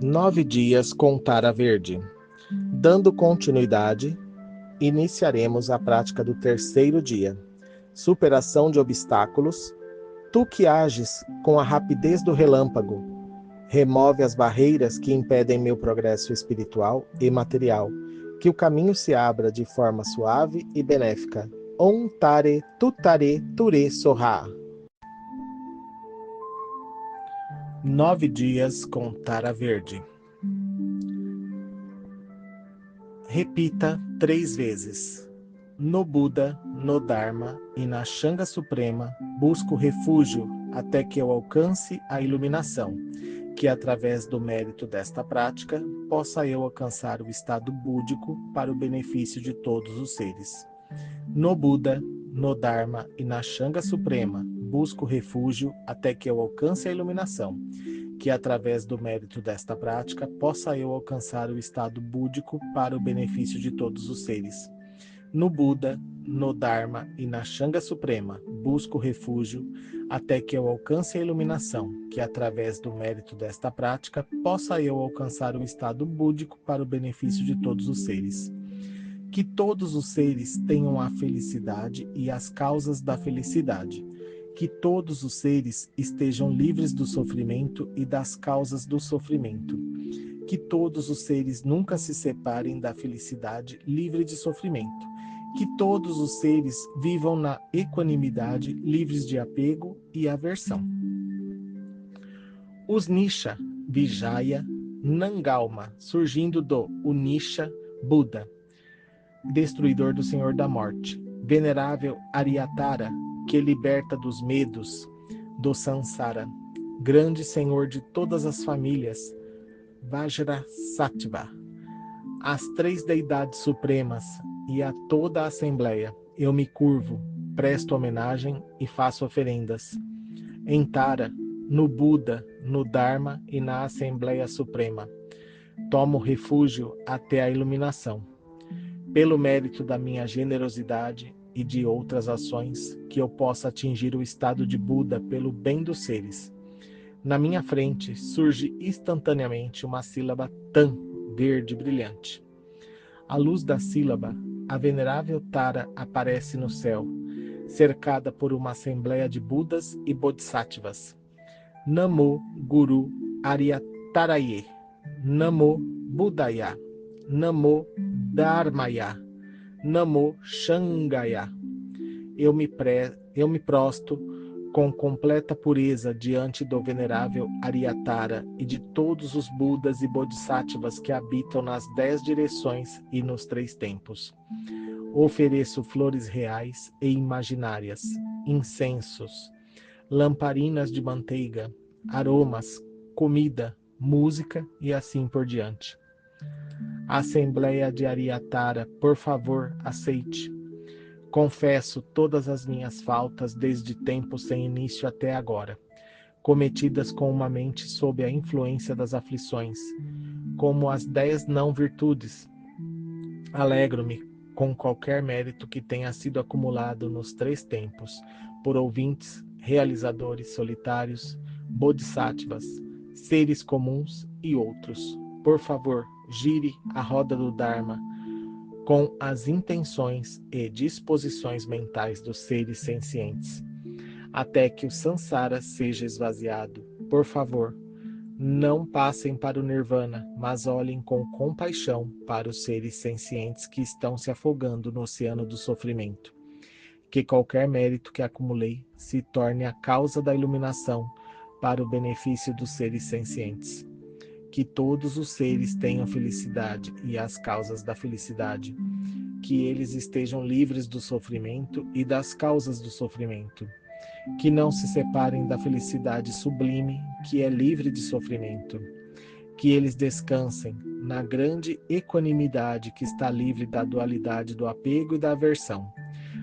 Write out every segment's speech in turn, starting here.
9 dias com Tara Verde. Dando continuidade, iniciaremos a prática do terceiro dia. Superação de obstáculos. Tu que ages com a rapidez do relâmpago, remove as barreiras que impedem meu progresso espiritual e material. Que o caminho se abra de forma suave e benéfica. Om Tare Tutare Ture Soha. 9 dias com Tara Verde. Repita 3 vezes. No Buda, no Dharma e na Shanga Suprema, busco refúgio até que eu alcance a iluminação, que através do mérito desta prática, possa eu alcançar o estado búdico para o benefício de todos os seres. No Buda, no Dharma e na Shanga Suprema, busco refúgio até que eu alcance a iluminação, que através do mérito desta prática possa eu alcançar o estado búdico para o benefício de todos os seres. No Buda, no Dharma e na Shanga Suprema, busco refúgio até que eu alcance a iluminação, que através do mérito desta prática possa eu alcançar o estado búdico para o benefício de todos os seres. Que todos os seres tenham a felicidade e as causas da felicidade. Que todos os seres estejam livres do sofrimento e das causas do sofrimento. Que todos os seres nunca se separem da felicidade livre de sofrimento. Que todos os seres vivam na equanimidade, livres de apego e aversão. Os Nisha, Vijaya, Nangalma, surgindo do Unisha Buda, destruidor do Senhor da Morte. Venerável Aryatara, que liberta dos medos do Sansara. Grande Senhor de todas as famílias, Vajrasattva. As 3 deidades supremas e a toda a Assembleia, eu me curvo, presto homenagem e faço oferendas. Em Tara, no Buda, no Dharma e na Assembleia Suprema, tomo refúgio até a iluminação. Pelo mérito da minha generosidade e de outras ações, que eu possa atingir o estado de Buda pelo bem dos seres. Na minha frente surge instantaneamente uma sílaba Tan, verde brilhante. À luz da sílaba, a venerável Tara aparece no céu, cercada por uma assembleia de Budas e Bodhisattvas. Namo Guru Aryataraye, Namo Buddhaya, Namo Dharmaya, Namo Shangaya. Eu me prosto com completa pureza diante do venerável Aryatara e de todos os Budas e Bodhisattvas que habitam nas 10 direções e nos 3 tempos. Ofereço flores reais e imaginárias, incensos, lamparinas de manteiga, aromas, comida, música e assim por diante. Assembleia de Aryatara, por favor, aceite. Confesso todas as minhas faltas desde tempos sem início até agora, cometidas com uma mente sob a influência das aflições, como as 10 não-virtudes. Alegro-me com qualquer mérito que tenha sido acumulado nos 3 tempos, por ouvintes, realizadores solitários, bodhisattvas, seres comuns e outros. Por favor, gire a roda do Dharma com as intenções e disposições mentais dos seres sencientes, até que o Sansara seja esvaziado. Por favor, não passem para o Nirvana, mas olhem com compaixão para os seres sencientes que estão se afogando no oceano do sofrimento. Que qualquer mérito que acumulei se torne a causa da iluminação para o benefício dos seres sencientes. Que todos os seres tenham felicidade e as causas da felicidade. Que eles estejam livres do sofrimento e das causas do sofrimento. Que não se separem da felicidade sublime, que é livre de sofrimento. Que eles descansem na grande equanimidade que está livre da dualidade do apego e da aversão.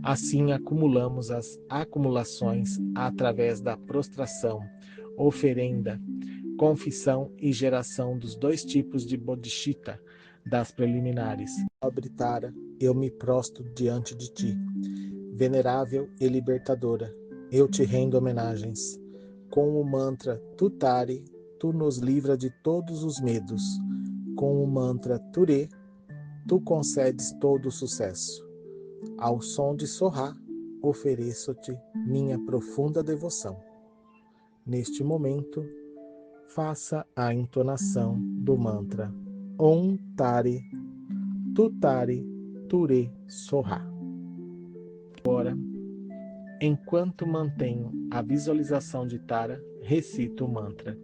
Assim acumulamos as acumulações através da prostração, oferenda, confissão e geração dos 2 tipos de bodhicitta, das preliminares. Nobre Tara, eu me prostro diante de ti. Venerável e libertadora, eu te rendo homenagens. Com o mantra Tutari tu nos livra de todos os medos. Com o mantra Ture, tu concedes todo o sucesso. Ao som de Sorá, ofereço-te minha profunda devoção. Neste momento, faça a entonação do mantra Om Tare Tutare Ture Sorá. Agora, enquanto mantenho a visualização de Tara, recito o mantra.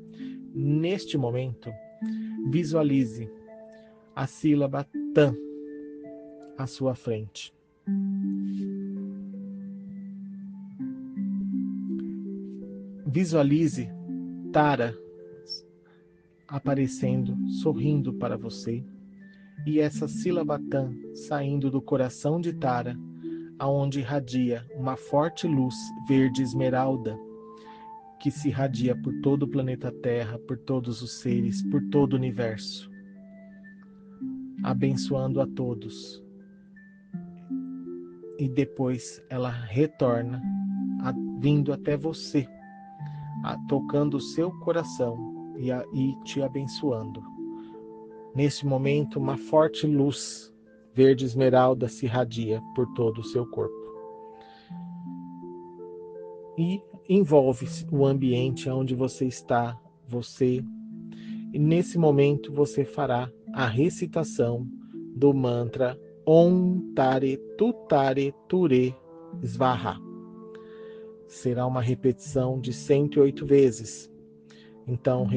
Neste momento, visualize a sílaba Tan à sua frente. Visualize Tara aparecendo, sorrindo para você, e essa sílaba Tan saindo do coração de Tara, aonde irradia uma forte luz verde esmeralda, que se irradia por todo o planeta Terra, por todos os seres, por todo o universo, abençoando a todos. E depois ela retorna, vindo até você, tocando o seu coração e te abençoando. Nesse momento, uma forte luz verde esmeralda se irradia por todo o seu corpo. E envolve o ambiente onde você está, e nesse momento você fará a recitação do mantra Om Tare Tutare Ture Svaha. Será uma repetição de 108 vezes. Então,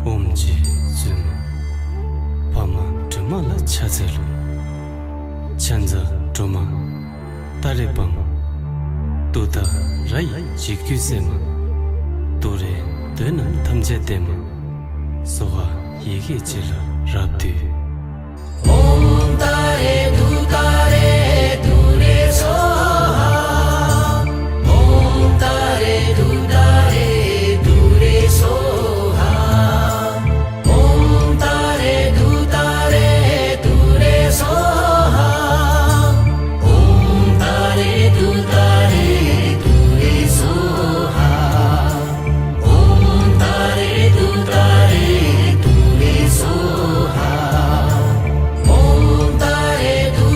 옴지 즈무 파마 드마라 차제루 찬자 드마 따레방 또다 라이 지규세마 또레 되는 탐제데마 소와 얘기질라 라디 옴 따레 두 따레 두레 소하 옴 따레 두 따레 두레 소하 옴 따레 두 따레 두레 소하 옴 따레 두 따레 두레 소하 옴 따레 두 따레 두레 소하 옴 따레 두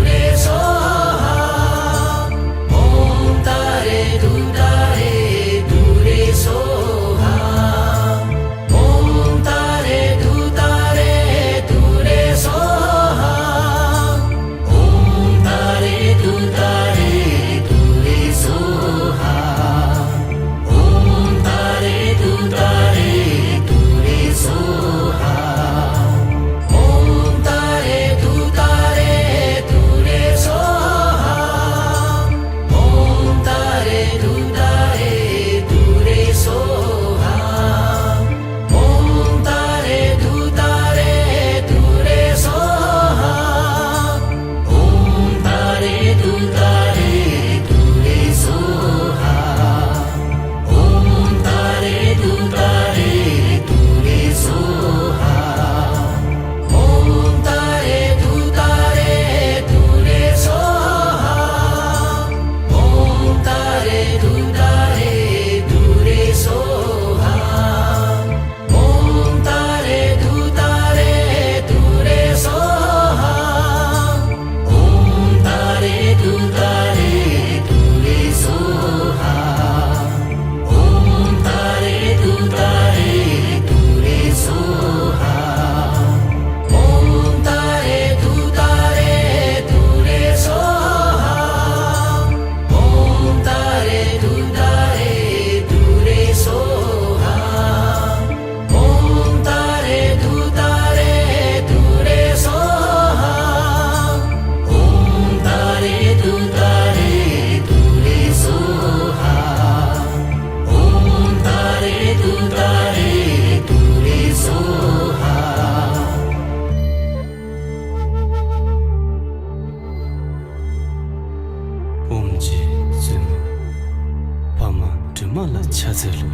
Dhamala Chazelu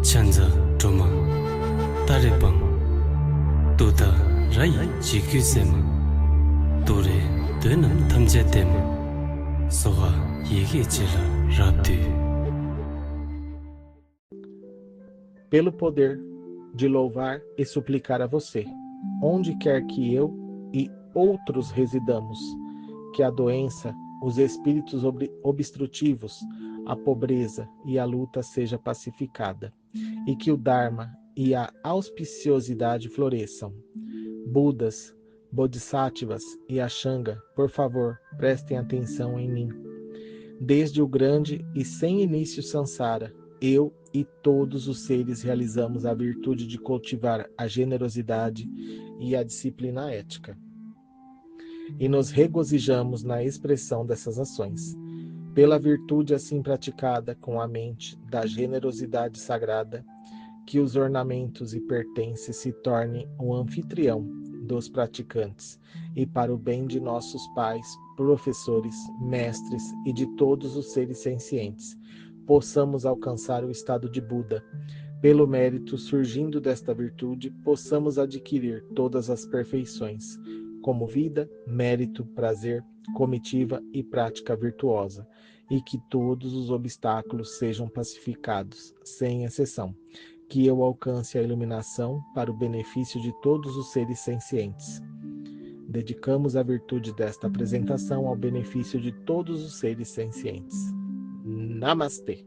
Chanza Doma Tarepang Tuta Rai Jikuzema Dure Dunam Tamjetema Soha Yege Chela Rabdu. Pelo poder de louvar e suplicar a você, onde quer que eu e outros residamos, que a doença, os espíritos obstrutivos, a pobreza e a luta seja pacificada, e que o Dharma e a auspiciosidade floresçam. Budas, Bodhisattvas e Ashtanga, por favor, prestem atenção em mim. Desde o grande e sem início Sansara, eu e todos os seres realizamos a virtude de cultivar a generosidade e a disciplina ética. E nos regozijamos na expressão dessas ações. Pela virtude assim praticada com a mente da generosidade sagrada, que os ornamentos e pertences se tornem o anfitrião dos praticantes, e para o bem de nossos pais, professores, mestres e de todos os seres sencientes, possamos alcançar o estado de Buda. Pelo mérito surgindo desta virtude, possamos adquirir todas as perfeições, como vida, mérito, prazer, comitiva e prática virtuosa, e que todos os obstáculos sejam pacificados, sem exceção, que eu alcance a iluminação para o benefício de todos os seres sencientes. Dedicamos a virtude desta apresentação ao benefício de todos os seres sencientes. Namastê.